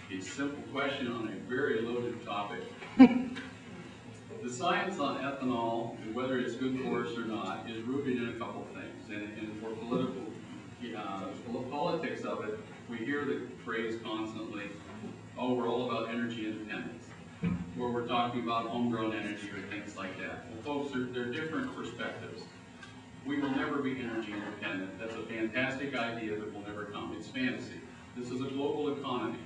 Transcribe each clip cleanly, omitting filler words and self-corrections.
A simple question on a very loaded topic. The science on ethanol, and whether it's good for us or not, is rooted in a couple of things. And for politics of it, we hear the phrase constantly, oh, we're all about energy independence, where we're talking about homegrown energy or things like that. Well, folks, they're different perspectives. We will never be energy independent. That's a fantastic idea that will never come. It's fantasy. This is a global economy.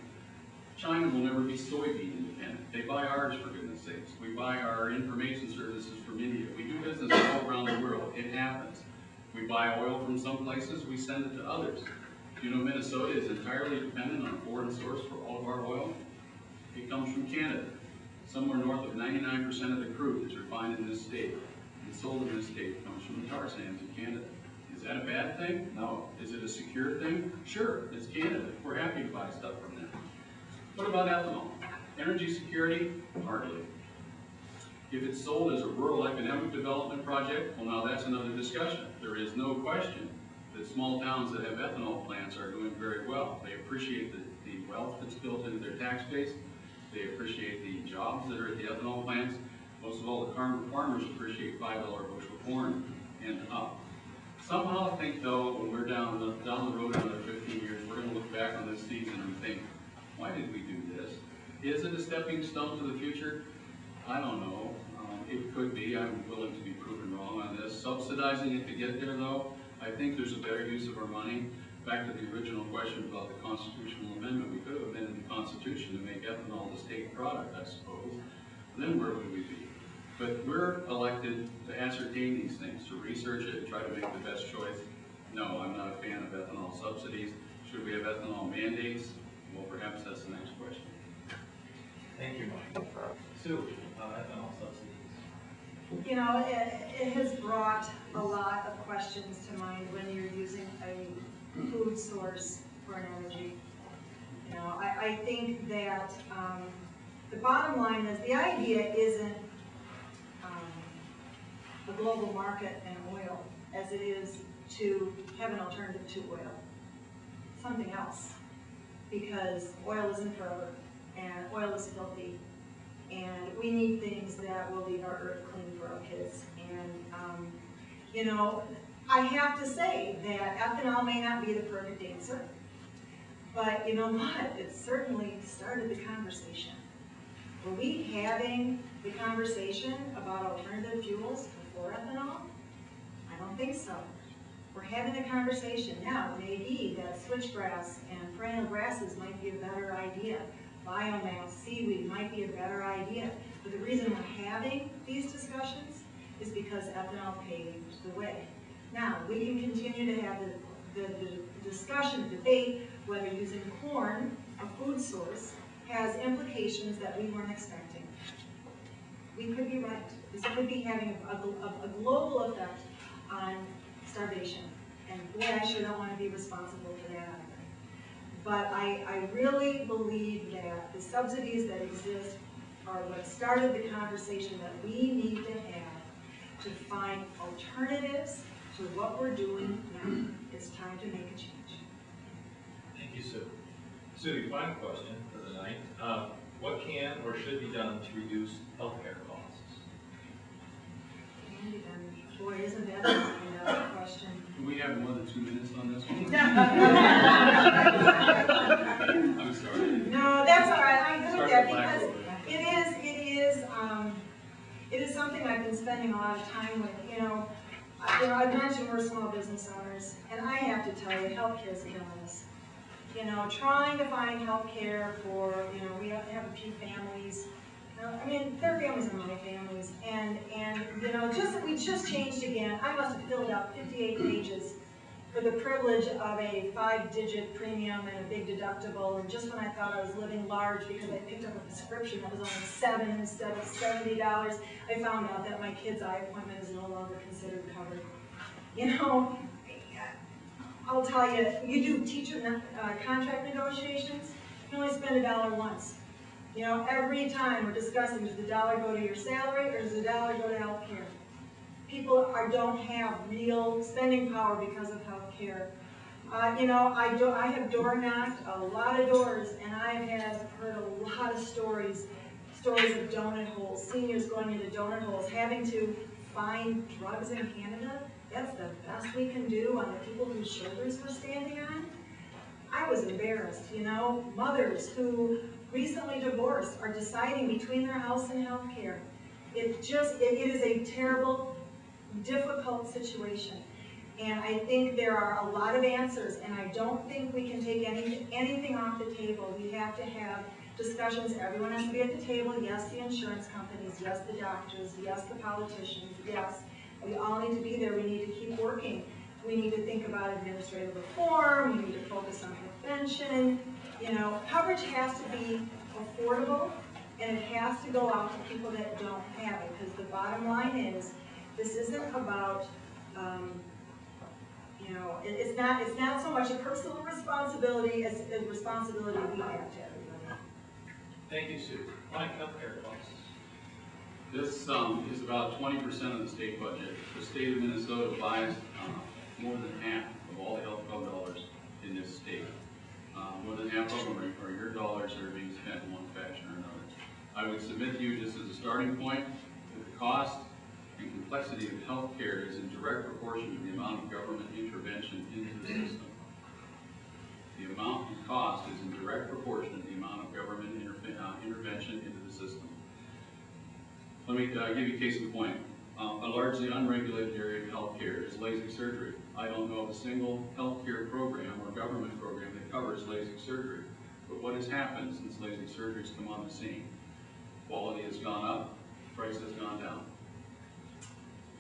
China will never be soybean independent. They buy ours, for goodness sakes. We buy our information services from India. We do business all around the world. It happens. We buy oil from some places, we send it to others. You know, Minnesota is entirely dependent on a foreign source for all of our oil. It comes from Canada. Somewhere north of 99% of the crude that's refined in this state and sold in this state comes from the tar sands in Canada. Is that a bad thing? No. Is it a secure thing? Sure, it's Canada. We're happy to buy stuff from them. What about ethanol? Energy security? Hardly. If it's sold as a rural economic development project, well, now that's another discussion. There is no question that small towns that have ethanol plants are doing very well. They appreciate the wealth that's built into their tax base. They appreciate the jobs that are at the ethanol plants. Most of all, the farmers appreciate $5 bushel corn and up. Somehow I think, though, when we're down the road another 15 years, we're going to look back on this season and think, why did we do this? Is it a stepping stone to the future? I don't know. It could be. I'm willing to be proven wrong on this. Subsidizing it to get there, though, I think there's a better use of our money. Back to the original question about the constitutional amendment, we could have amended the Constitution to make ethanol the state product, I suppose. Then where would we be? But we're elected to ascertain these things, to research it, and try to make the best choice. No, I'm not a fan of ethanol subsidies. Should we have ethanol mandates? Well, perhaps that's the next question. Thank you, Mike. Sue, ethanol subsidies. You know, it has brought a lot of questions to mind when you're using a food source for an energy. You know, I think that the bottom line is the idea isn't a global market and oil as it is to have an alternative to oil. Something else. Because oil isn't forever, and oil is filthy, and we need things that will leave our earth clean for our kids. And you know, I have to say that ethanol may not be the perfect answer, but you know what? It certainly started the conversation. Were we having the conversation about alternative fuels before ethanol? I don't think so. We're having a conversation now. Maybe that switchgrass and perennial grasses might be a better idea. Biomass, seaweed might be a better idea. But the reason we're having these discussions is because ethanol paved the way. Now, we can continue to have the discussion, debate, whether using corn, a food source, has implications that we weren't expecting. We could be right. This could be having a global effect on starvation. And boy, I sure don't want to be responsible for that either. But I really believe that the subsidies that exist are what started the conversation that we need to have to find alternatives to what we're doing now. It's time to make a change. Thank you, Sue. Sue, final question for the night. What can or should be done to reduce healthcare costs? Can be done. Boy, isn't that a question? Do we have more than 2 minutes on this one? I'm sorry. No, that's all right. I'm good with that because it is something I've been spending a lot of time with. You know, I've mentioned we're small business owners, and I have to tell you, healthcare is killing us. You know, trying to find healthcare for, you know, we have a few families. I mean, their families are my families, and you know, we just changed again. I must have filled out 58 pages for the privilege of a 5-digit premium and a big deductible, and just when I thought I was living large because I picked up a prescription that was only $7 instead of $70, I found out that my kid's eye appointment is no longer considered covered. You know, I'll tell you, you do teacher contract negotiations, you can only spend $1 once. You know, every time we're discussing, does the dollar go to your salary or does the dollar go to health care? People don't have real spending power because of health care. I have door knocked a lot of doors, and I have heard a lot of stories of donut holes, seniors going into donut holes, having to find drugs in Canada. That's the best we can do on the people whose shoulders we're standing on. I was embarrassed, mothers who recently divorced are deciding between their house and health care. It is a terrible, difficult situation. And I think there are a lot of answers, and I don't think we can take anything off the table. We have to have discussions. Everyone has to be at the table. Yes, the insurance companies. Yes, the doctors. Yes, the politicians. Yes, we all need to be there. We need to keep working. We need to think about administrative reform. We need to focus on prevention. Coverage has to be affordable, and it has to go out to people that don't have it. Because the bottom line is, this isn't about it's not so much a personal responsibility as a responsibility we have to everybody. Thank you, Sue. Mike, healthcare costs. This is about 20% of the state budget. The state of Minnesota buys more than half of all the health club dollars in this state. More than half of them are your dollars that are being spent in one fashion or another. I would submit to you, just as a starting point, that the cost and complexity of healthcare is in direct proportion to the amount of government intervention into the system. The amount of cost is in direct proportion to the amount of government intervention into the system. Let me give you a case in point. A largely unregulated area of healthcare is LASIK surgery. I don't know of a single healthcare program or government program that covers LASIK surgery. But what has happened since LASIK surgery has come on the scene? Quality has gone up, price has gone down.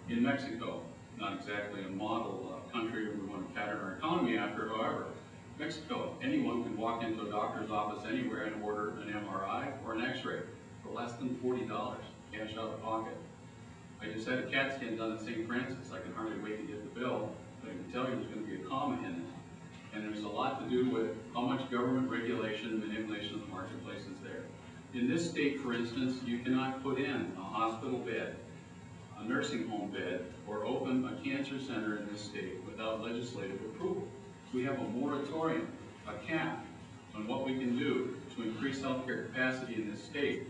In Mexico, not exactly a model country we want to pattern our economy after, however, Mexico, anyone can walk into a doctor's office anywhere and order an MRI or an X-ray for less than $40, cash out of pocket. I just had a CAT scan done at St. Francis. I can hardly wait to get the bill, but I can tell you there's going to be a comma in it. And there's a lot to do with how much government regulation and manipulation of the marketplace is there. In this state, for instance, you cannot put in a hospital bed, a nursing home bed, or open a cancer center in this state without legislative approval. We have a moratorium, a cap, on what we can do to increase healthcare capacity in this state.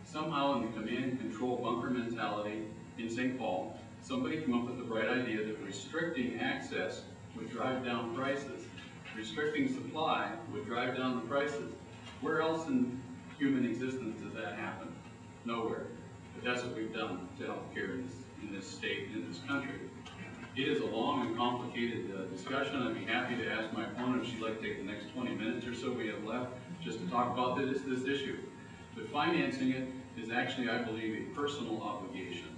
Somehow in the command and control bunker mentality in St. Paul, somebody came up with the bright idea that restricting access would drive down prices. Restricting supply would drive down the prices. Where else in human existence does that happen? Nowhere. But that's what we've done to healthcare in this state, in this country. It is a long and complicated discussion. I'd be happy to ask my opponent if she'd like to take the next 20 minutes or so we have left just to talk about this issue. But financing it is actually, I believe, a personal obligation.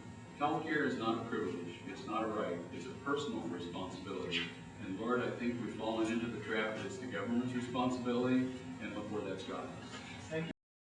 Healthcare is not a privilege. It's not a right. It's a personal responsibility. And Lord, I think we've fallen into the trap that it's the government's responsibility, and look where that's gotten us.